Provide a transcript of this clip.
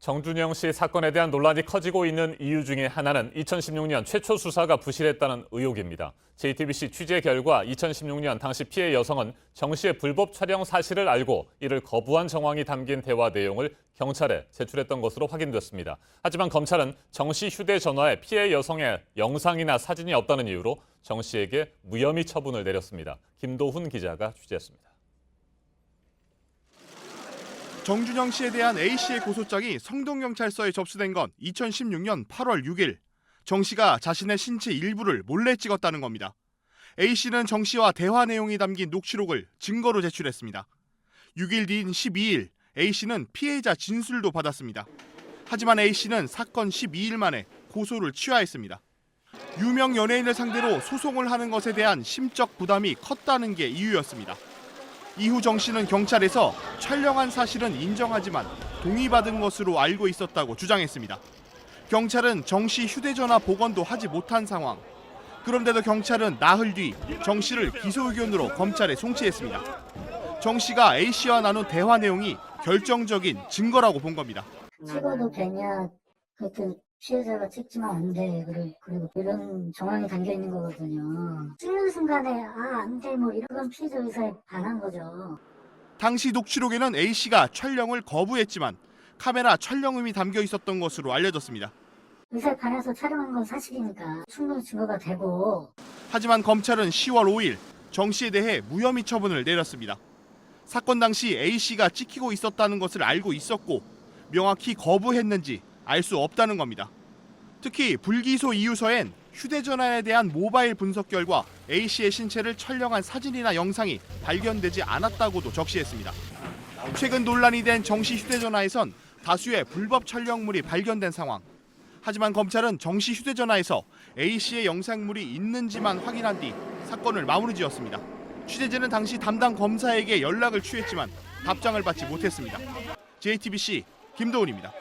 정준영 씨 사건에 대한 논란이 커지고 있는 이유 중에 하나는 2016년 최초 수사가 부실했다는 의혹입니다. JTBC 취재 결과 2016년 당시 피해 여성은 정 씨의 불법 촬영 사실을 알고 이를 거부한 정황이 담긴 대화 내용을 경찰에 제출했던 것으로 확인됐습니다. 하지만 검찰은 정 씨 휴대전화에 피해 여성의 영상이나 사진이 없다는 이유로 정 씨에게 무혐의 처분을 내렸습니다. 김도훈 기자가 취재했습니다. 정준영 씨에 대한 A씨의 고소장이 성동경찰서에 접수된 건 2016년 8월 6일. 정 씨가 자신의 신체 일부를 몰래 찍었다는 겁니다. A씨는 정 씨와 대화 내용이 담긴 녹취록을 증거로 제출했습니다. 6일 뒤인 12일, A씨는 피해자 진술도 받았습니다. 하지만 A씨는 사건 12일 만에 고소를 취하했습니다. 유명 연예인을 상대로 소송을 하는 것에 대한 심적 부담이 컸다는 게 이유였습니다. 이후 정 씨는 경찰에서 촬영한 사실은 인정하지만 동의받은 것으로 알고 있었다고 주장했습니다. 경찰은 정 씨 휴대전화 복원도 하지 못한 상황. 그런데도 경찰은 나흘 뒤 정 씨를 기소 의견으로 검찰에 송치했습니다. 정 씨가 A 씨와 나눈 대화 내용이 결정적인 증거라고 본 겁니다. 찍어도 되냐? 그것도 피해자가 찍지만 안 돼. 그리고 이런 정황이 담겨 있는 거거든요. 찍는 순간에 안 돼. 뭐 이런 피해자 의사에 반한 거죠. 당시 녹취록에는 A 씨가 촬영을 거부했지만 카메라 촬영음이 담겨 있었던 것으로 알려졌습니다. 의사에 반해서 촬영한 건 사실이니까 충분히 증거가 되고. 하지만 검찰은 10월 5일 정 씨에 대해 무혐의 처분을 내렸습니다. 사건 당시 A 씨가 찍히고 있었다는 것을 알고 있었고 명확히 거부했는지 알 수 없다는 겁니다. 특히 불기소 이유서엔 휴대전화에 대한 모바일 분석 결과 A 씨의 신체를 촬영한 사진이나 영상이 발견되지 않았다고도 적시했습니다. 최근 논란이 된 정 씨 휴대전화에선 다수의 불법 촬영물이 발견된 상황. 하지만 검찰은 정 씨 휴대전화에서 A 씨의 영상물이 있는지만 확인한 뒤 사건을 마무리지었습니다. 취재진은 당시 담당 검사에게 연락을 취했지만 답장을 받지 못했습니다. JTBC 김도훈입니다.